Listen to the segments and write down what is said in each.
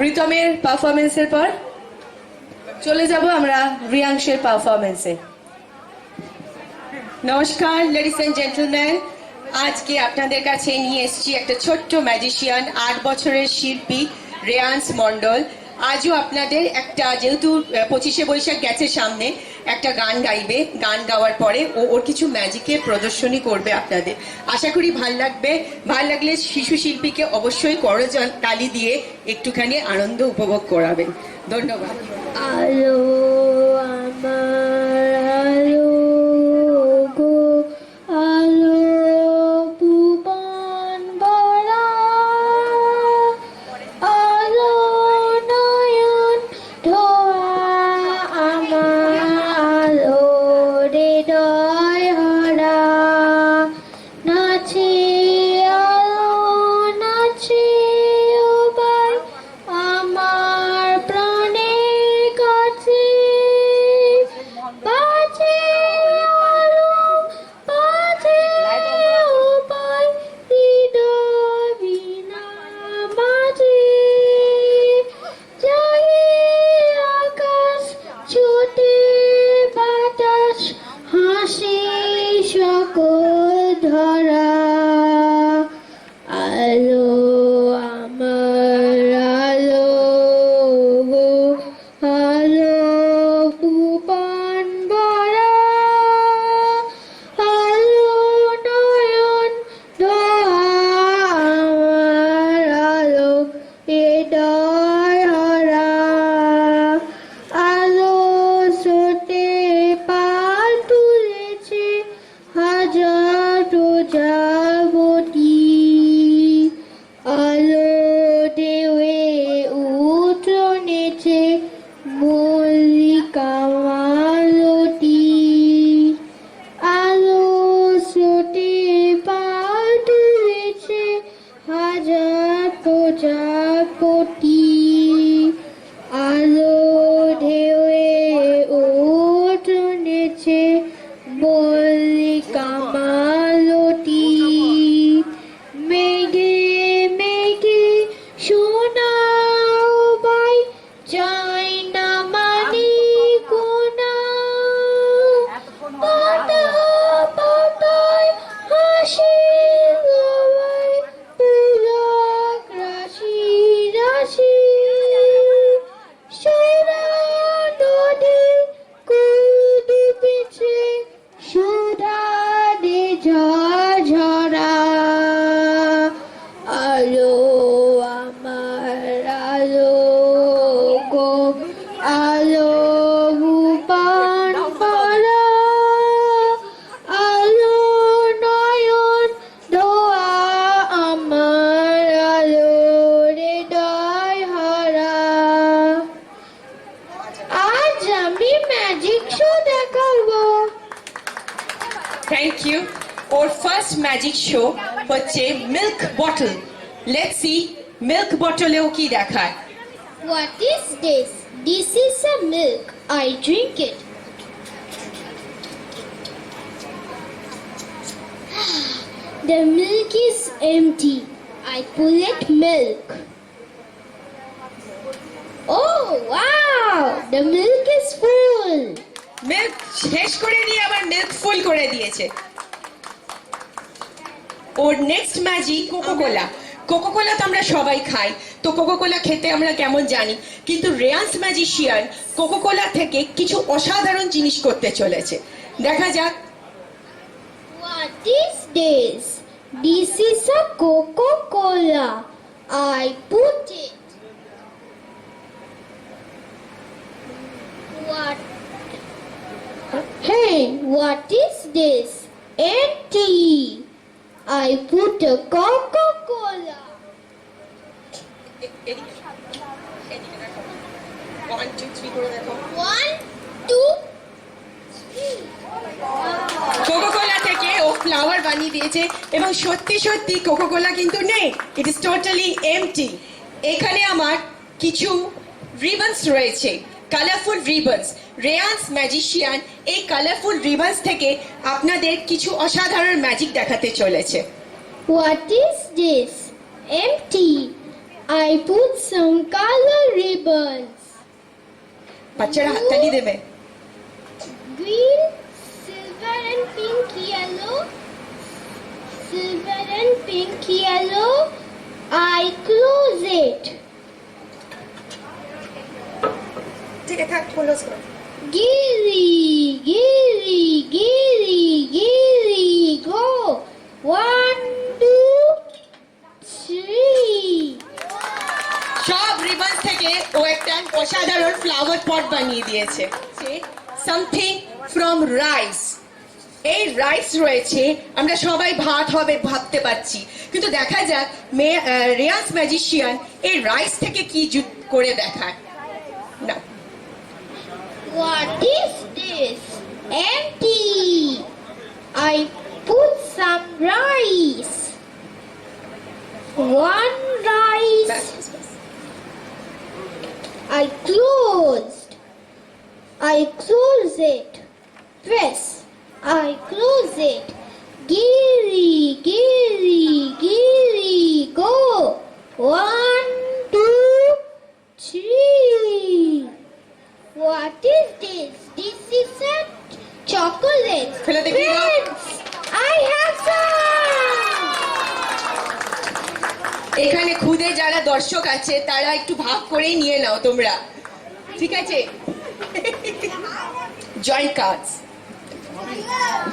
রিতমের পারফরমেন্সের পর চলে যাব আমরা রিয়াংশের পারফরমেন্সে। নমস্কার লেডিস এন্ড জেন্টলম্যান, আজকে আপনাদের কাছে নিয়ে এসেছি একটা ছোট্ট ম্যাজিশিয়ান, 8 বছরের শিল্পী রেয়ান্স মণ্ডল। আজও আপনাদের একটা, যেহেতু 25শে বৈশাখ গেছে সামনে, একটা গান গাইবে। গান গাওয়ার পরে ওর কিছু ম্যাজিকের প্রদর্শনী করবে আপনাদের। আশা করি ভাল লাগবে। ভাল লাগলে শিশু শিল্পীকে অবশ্যই করতালি দিয়ে একটুখানি আনন্দ উপভোগ করাবেন। ধন্যবাদ। আলো আমার আলো গো আলো ভুবন ভরা আলো নয়ন ধোয়া আমার আলো হৃদয় হরা নাচে আলো নাচে ওবার আমার প্রাণের কাছে বাজে আলো বাজে ওবার হৃদয় বিনা বাজে যায় আকাশ ছুটে বাতাস হাসি সকল ধরা আলো আমার আলো গো আলো ভুবন ভরা আলো নয়ন ধোয়া আমার আলো হৃদয় হরা আলো স্রোতে পাল তুলেছে হাজার প্রজাপতি আলো ঢেউয়ে উঠনেছে মল্লিকা মালতী আলো স্রোতে পাল তুলেছে হাজার প্রজাপতি আলো ঢেউয়ে উঠনেছে মল্লিকা মালতী মেঘে মেঘে শোনাও বাই চাই না মানি কোনা পাতা পাতায় হাসি গাওয়ায় পুলক রাশি রাশি সারা নদী কুল ডুবেছে সুধা দে ঝরা আলো আমার আলো গো আলো ভুবন ভরা আলো নয়ন ধোয়া আমার আলো হৃদয় হরা আজ আমি ম্যাজিক শো দেখাবো। Thank you. ওর ফার্স্ট ম্যাজিক শো হচ্ছে milk bottle. Let's see milk বটলেও কি দেখায়। What is this? This is a milk. I drink it. The milk is empty. I pull it milk. Oh wow! The milk is full. Milk শেষ করে দিয়ে আবার milk ফুল করে দিয়েছে। ওর next magic Coca Cola. Coca Cola তো আমরা সবাই খাই, তো কোকোকোলা খেতে আমরা কেমন জানি, কিন্তু রেয়ান্স ম্যাজিশিয়ান কোকোকোলা থেকে কিছু অসাধারণ জিনিস করতে চলেছে। দেখা যাক। What is this? This is a Coca-Cola. I put it. What? Hey, what is this? Empty. I put a Coca-Cola. One, two, three করে দেখো। 1, 2, 3. কোকোকোলা থেকে ও ফ্লাওয়ার বানিয়ে দিয়েছে এবং সত্যি সত্যি কোকোকোলা কিন্তু নেই, ইট ইজ টোটালি এমটি। এখানে আমার কিছু রিবনস রয়েছে, কালারফুল রিবনস। রেয়ান্স ম্যাজিশিয়ান এই কালারফুল রিবনস থেকে আপনাদের কিছু অসাধারণ ম্যাজিক দেখাতে চলেছে। What is this? Empty. I put some color ribbons. বাচ্চারা হাততালি দেবে। Green, silver and pink yellow. Silver and pink yellow. I close it. ঠিক আছে, থাক, ক্লোজ করো। Gilly, gilly, gilly, gilly, go. 1, 2, 3. সব রিবন থেকে ও একটা অসাধারণ ফ্লাওয়ার পট বানিয়ে দিয়েছে। Something from rice. এই রাইস রয়েছে, আমরা সবাই ভাত হবে ভাবতে পারছি, কিন্তু দেখা যাক রেয়ান্স ম্যাজিশিয়ান এই রাইস থেকে কি করে দেখায় না। What is this? Empty. I put some rice. One rice. I closed. I close it. Press. I close it. Gilly, gilly, gilly, go. 1, 2, 3. What is this? This is a chocolate. Fela dekhi na. Friends, I have some. এখানে খুদে যারা দর্শক আছে তারা একটু ভাগ করেই নিয়ে নাও তোমরা, ঠিক আছে? জয়েন্ট কার্ডস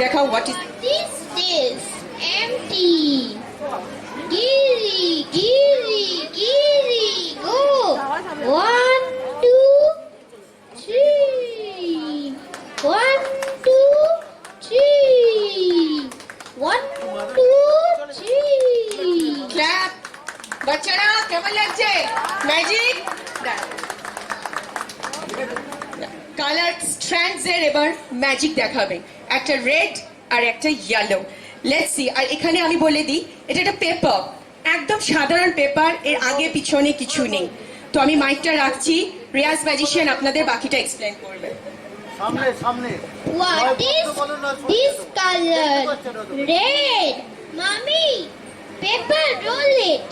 দেখাও। What is What is this? Empty. Gilly, gilly, gilly, go. 1, 2, 3. 1, 2, 3. 1, 2, 3. Clap. বাচ্চারা কেমন লাগছে ম্যাজিক? কালার স্ট্র্যান্ডস এর এবার ম্যাজিক দেখাবে, একটা রেড আর একটা ইয়েলো। Let's see. আর এখানে আমি বলে দিই, এটা একটা পেপার, একদম সাধারণ পেপার, এর আগে পিছনে কিছু নেই। তো আমি মাইকটা রাখছি, রিয়াজ ম্যাজিশিয়ান আপনাদের বাকিটা এক্সপ্লেন করবে। সামনে সামনে What is this color? Red. Mommy, paper roll it.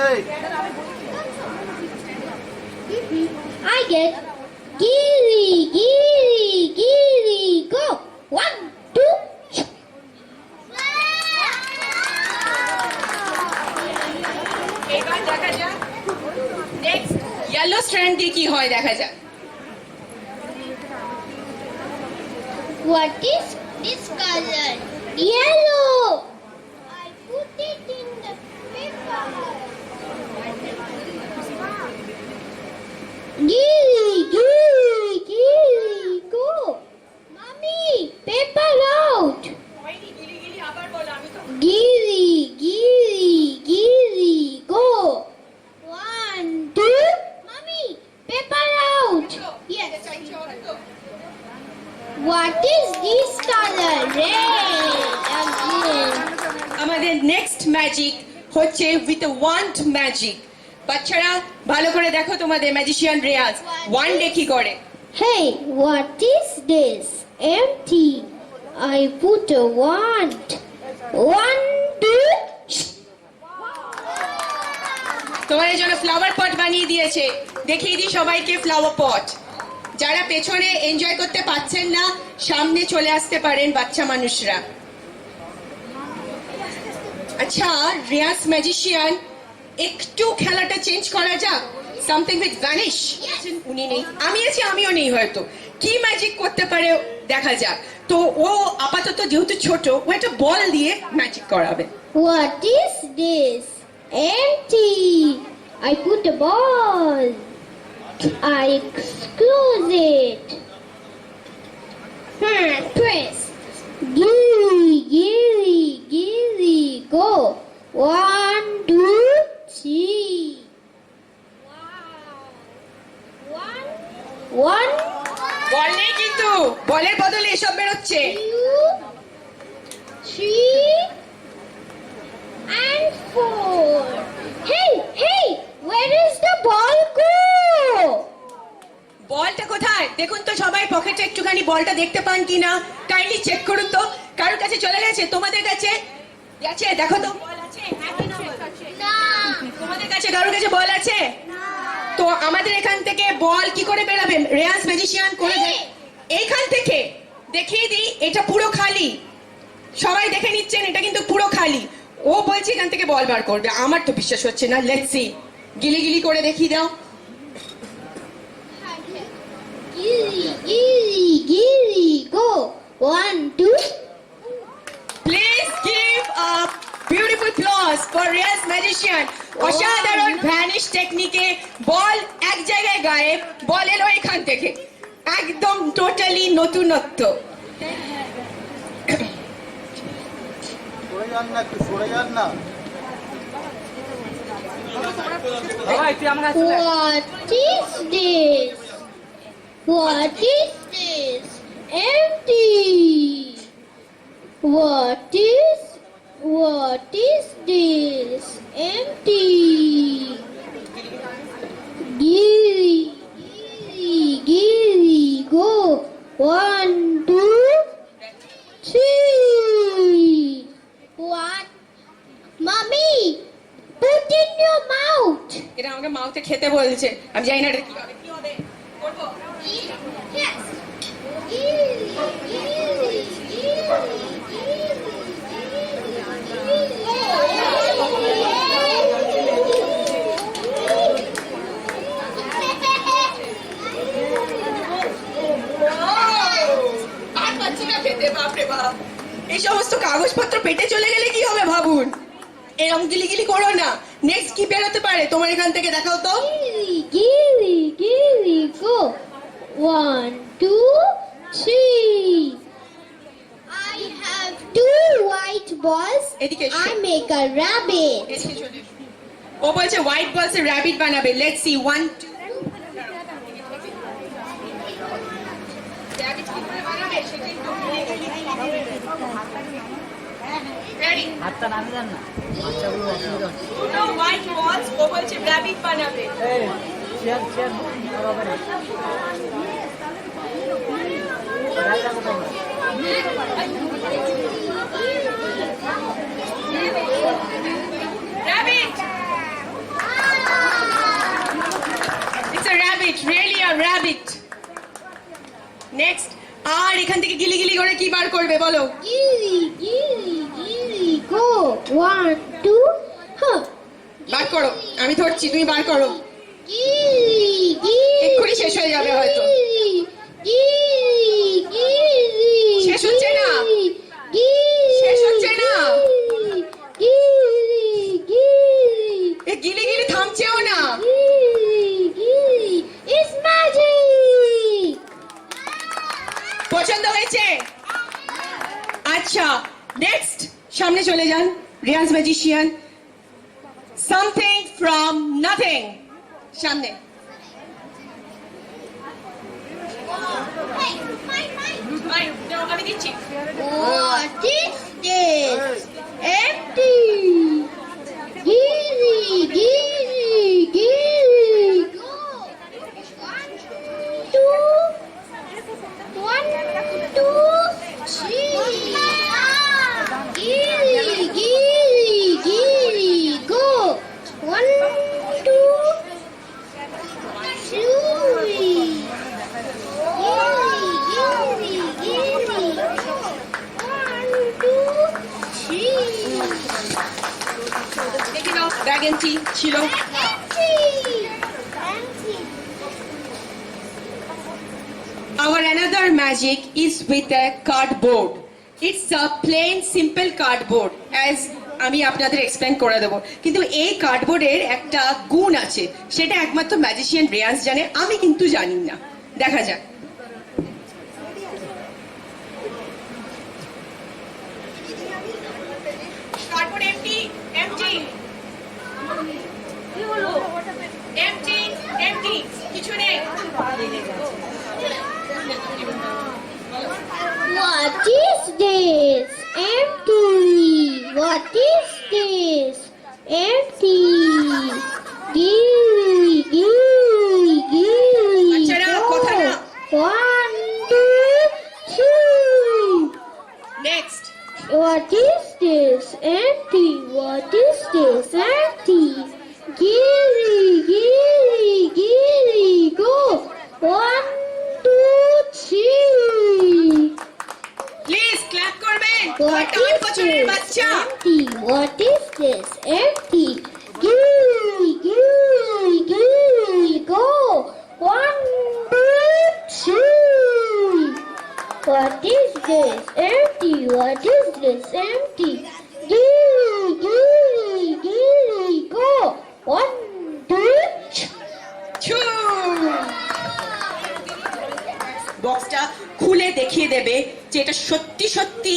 এই I get gilly, gilly, gilly, go. 1, 2. এবার দেখা যাক নেক্সট ইয়েলো স্ট্র্যান্ড দিয়ে কি হয়, দেখা যাক। What is this color? Yellow. I put it in the paper. Gilly, gilly, gilly, go. Mommy, paper out. Gilly, gilly, gilly, go. 1, 2. Mommy, paper out. Yes. What is this color? Red again. আমাদের next magic হচ্ছে with wand magic. বাচ্চারা ভালো করে দেখো তোমাদের magician রেয়াজ one day কি করে। Hey, what is this? Empty. I put a wand. 1, 2. তোমাদের জন্য ফ্লাওয়ার পট বানিয়ে দিয়েছে, দেখিয়ে দিই সবাইকে ফ্লাওয়ার পট। যারা পেছনে এনজয় করতে পারছেন না, সামনে চলে আসতে পারেন বাচ্চা মানুষরা। আচ্ছা রিয়াজ ম্যাজিশিয়ান, একটু খেলাটা চেঞ্জ করা যাক, সামথিং উইথ ভ্যানিশ। উনি নেই, আমি আছি, আমিও নেই, হয়তো কি ম্যাজিক করতে পারে দেখা যাক। তো ও আপাতত যেহেতু ছোট, ও একটা বল দিয়ে ম্যাজিক করাবে। What is this? Empty. I put a ball. I close it. Press. Gilly, gilly, gilly, go. 1, 2, 3. Wow. 1, বল নেই কিন্তু, বলের বদলে এসব বেরোচ্ছে। 2, 3, and 4. Hey, hey, where is the ball go? বলটা কোথায় দেখুন তো সবাই, পকেটে একটুখানি বলটা দেখতে পান কিনা কাইন্ডলি চেক করুন তো। কারোর কাছে চলে গেছে? তোমাদের কাছে গেছে? দেখো তো বল আছে? হ্যাঁ, আছে। কাছে কারোর কাছে বল আছে? তো আমাদের এখান থেকে বল কি করে বেরাবে? রেয়ান্স ম্যাজিশিয়ান করে এইখান থেকে দেখিয়ে দিই, এটা পুরো খালি। সবাই দেখে নিচ্ছেন, এটা কিন্তু পুরো খালি। ও বলছে এখান থেকে বল বার করবে, আমার তো বিশ্বাস হচ্ছে না। লেটস সি, গিলি গিলি করে দেখিয়ে দাও। Gilly, gilly, gilly, go. 1, 2. Please give a beautiful applause for Reyan's magician. অসাধারণ ভ্যানিশ টেকনিকে বল এক জায়গায় গায়েব, বল এলো এখান থেকে, একদম টোটালি নতুনত্ব। সরে যান না, একটু সরে যান না। What is this? What is this? Empty. What is this? Empty. Gilly, gilly, gilly, go. 1, 2, 3. What? Mommy, put in your mouth. এটা আমাকে মাউথে খেতে বলছে, আমি জানি না এটা কি হবে। কি হবে করবো? Yes. Gilly, gilly, gilly, আর পাচ্ছি না খেতে, বাপরে বাপ। এই সমস্ত কাগজপত্র পেটে চলে গেলে কি হবে ভাবুন। এরকম গিলি গিলি করো না। নেক্সট কি বেরোতে পারে তোমার এখান থেকে, দেখাও তো। gilly, gilly, go. 1, 2, 3. I have 2 white balls. এদিকে এসো। I make a rabbit. ও বলছে হোয়াইট বলস এ র‍্যাবিট বানাবে। Let's see 1 2। র‍্যাবিট কি করে বানাবে সেটাই তো রেডি। হাতটা নামে যান না, বাচ্চাগুলো অসুবিধা হচ্ছে। দুটো হোয়াইট বলস, ও বলছে র‍্যাবিট বানাবে। এই চেয়ার চেয়ার হবে না, গাড়ি রাখো তোমরা। Rabbit! It's a rabbit, really a rabbit. Next, আর এখান থেকে গিলি গিলি করে কি বার করবে বলো? Gilly, gilly, gilly, go. 1, 2, huh. বার করো, আমি ধরছি, তুমি বার করো। Gilly, gilly. এক্ষুনি শেষ হয়ে যাবে হয়তো। Gilly, gilly, gilly. শেষ হচ্ছে না। Gilly, শেষ হচ্ছে না। Gilly, gilly. এ গিলি গিলি থামছেও না। Gilly, gilly. It's magic. পছন্দ হয়েছে? আচ্ছা, নেক্সট সামনে চলে যান। রেয়ান্স ম্যাজিশিয়ান, সামথিং ফ্রম নাথিং। সামনে। আমি দিচ্ছি। What is this? Empty. Gilly, gilly, gilly. Go. 1, 2, 3. Gilly, gilly, gilly. Go. 1, 2, 3. Gilly, gilly, gilly. 1, 2, 3. দেখে নাও, ড্রাগনটি ছিল। Empty. Empty. Our another magic is with a cardboard. It's a plain simple cardboard, as আমি আপনাদের explain করে দেবো। কিন্তু এই কার্ডবোর্ডের একটা গুণ আছে, সেটা একমাত্র ম্যাজিশিয়ান রেয়ান্স জানে, আমি কিন্তু জানি না। দেখা যাক। Cardboard empty, empty. কি হলো? এমটি, এমটি, কিছু নেই। What is this? Empty. What is this? Empty. Gilly, gilly, gilly. বাচ্চারা, কথা না। 1, 2, 3. Next. What is this? Empty. What is this? Empty. Gilly. is empty. Gilly, gilly, gilly, go. 1, 2, 3. বক্সটা খুলে দেখিয়ে দেবে যে এটা সত্যি সত্যি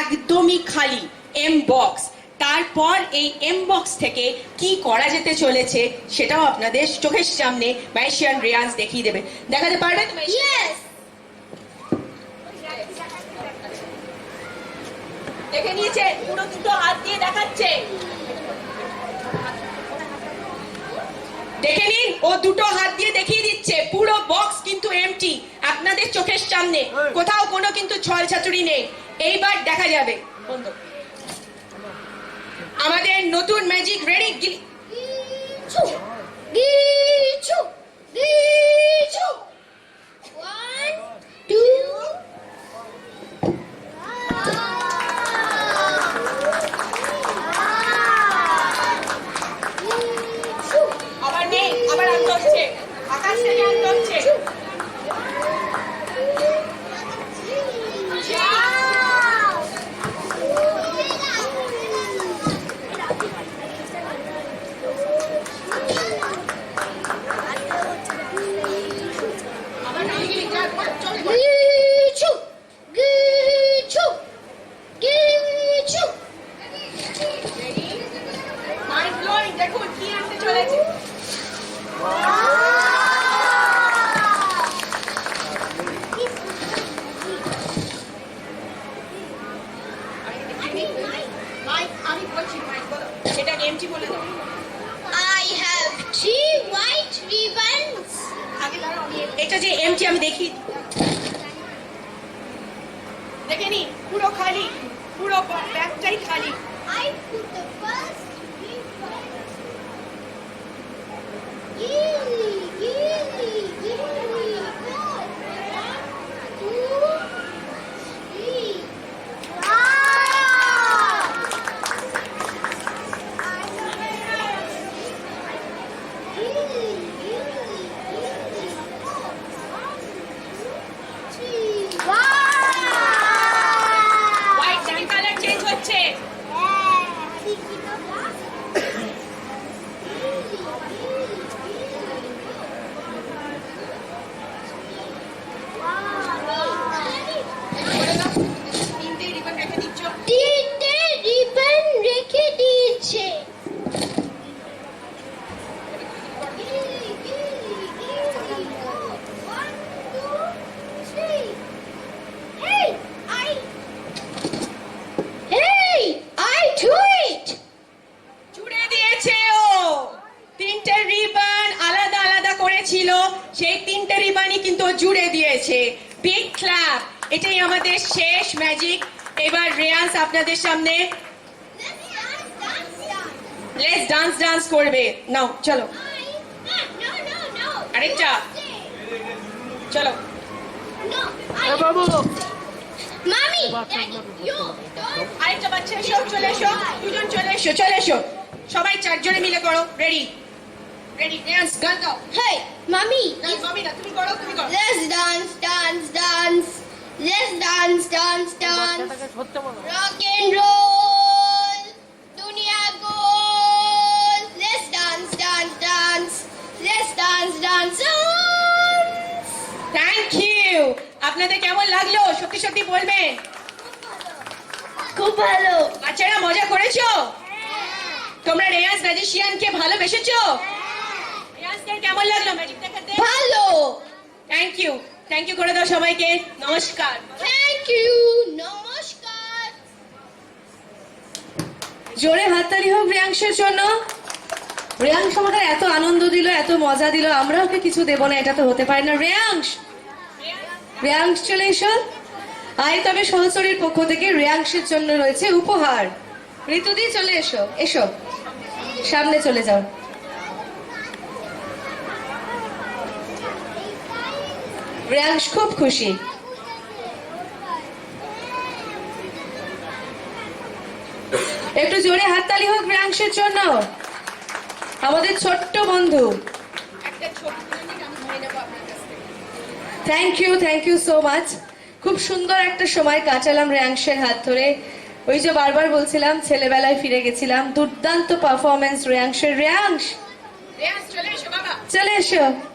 একদমই খালি এম বক্স। তারপর এই এম বক্স থেকে কি করা যেতে চলেছে সেটাও আপনাদের চোখের সামনে ম্যাজিশিয়ান রেয়ান্স দেখিয়ে দেবে। দেখাতে পারবে তো? Yes. দেখে নিয়েছে, পুরো দুটো হাত দিয়ে দেখাচ্ছে। দেখে নিন, ও দুটো হাত দিয়ে দেখিয়ে দিচ্ছে। পুরো বক্স কিন্তু এমটি আপনাদের চোখের সামনে, কোথাও কোনো কিন্তু ছল ছাতুরি নেই। এইবার দেখা যাবে বন্ধ। আমাদের নতুন magic ready. Gichu, gichu, gichu. 1, 2. Gichu. আবার নেই, আবার আনতে হচ্ছে, আকাশ থেকে আনতে হচ্ছে। আবার নিয়ে গেলি, যা, চল এবার। Gichu, gichu, gichu. Mind blowing, দেখুন কি আনতে চলেছে। আমি বলছি, মাইক বলো, সেটা এমটি বলে দাও। I have 3 white ribbons. আগে দাঁড়াও, এটা যে এমটি আমি দেখি, দেখে নি পুরো খালি, পুরো ব্যাগটাই খালি। I put the first ribbon. Gilly, gilly, gilly, go. 1, 2, 3. Wow! Gilly, gilly, gilly, go. 1, 2, 3. Wow! White থেকে কালার চেঞ্জ হচ্ছে। তিনটে রিবন রেখে দিচ্ছ। তিনটে রিবন রেখে দিয়েছে। জুড়ে দিয়েছে ও। তিনটে রিবন আলাদা আলাদা করেছিল, সেই তিনটে রিবনই কিন্তু ও জুড়ে দিয়েছে। Big clap. এটাই আমাদের শেষ ম্যাজিক। এবার রেয়ান্স আপনাদের সামনে লেটস ডান্স করবে। নাও চলো, আরেকটা চলো। বাবু মামি, আরেকটা বাচ্চা এসো, চলে এসো, দুজন চলে এসো, চলে এসো। সবাই চারজনে মিলে করো। রেডি রেডি রেয়ান্স গান গাও। hey, mommy, না মামি না, তুমি করো, তুমি করো। let's dance, dance, dance. Let's dance, dance, dance. বাচ্চাটাকে ধরতে বলো। Rock and roll, dunia goal. Let's dance, dance, dance. Let's dance, dance, dance. Thank you. আপনাদের কেমন লাগলো সত্যি সত্যি বলবেন। খুব ভালো। বাচ্চারা মজা করেছো? তোমরা রেয়ান্স ম্যাজিশিয়ানকে ভালোবেসেছো? রেয়ান্সকে কেমন লাগলো ম্যাজিক দেখাতে? ভালো। থ্যাংক ইউ করে দাও সবাইকে। নমস্কার। Thank you. নমস্কার। জোরে হাততালি হোক রেয়াংশের জন্য। রেয়াংশ আমাদের এত আনন্দ দিল, এত মজা দিল, আমরা ওকে কিছু দেবো না, এটা তো হতে পারে না। রেয়াংশ চলে এসো। আই তবে সহচরীর পক্ষ থেকে রেয়াংশের জন্য রয়েছে উপহার। ঋতুদি চলে এসো, এসো সামনে চলে যাও। রেয়াংশ খুব খুশি। একটু জোরে হাততালি হোক রেয়াংশের জন্য, আমাদের ছোট্ট বন্ধু। একটা ছবি তুলে নিন, আমি ধরে নেবো আপনার কাছ থেকে। Thank you so much. খুব সুন্দর একটা সময় কাটালাম রেয়াংশের হাত ধরে। ওই যে বারবার বলছিলাম ছেলেবেলায় ফিরে গেছিলাম, দুর্দান্ত পারফরমেন্স রেয়াংশের। রেয়াংশ রেয়ান্স চলে এসো বাবা। চলে এসো।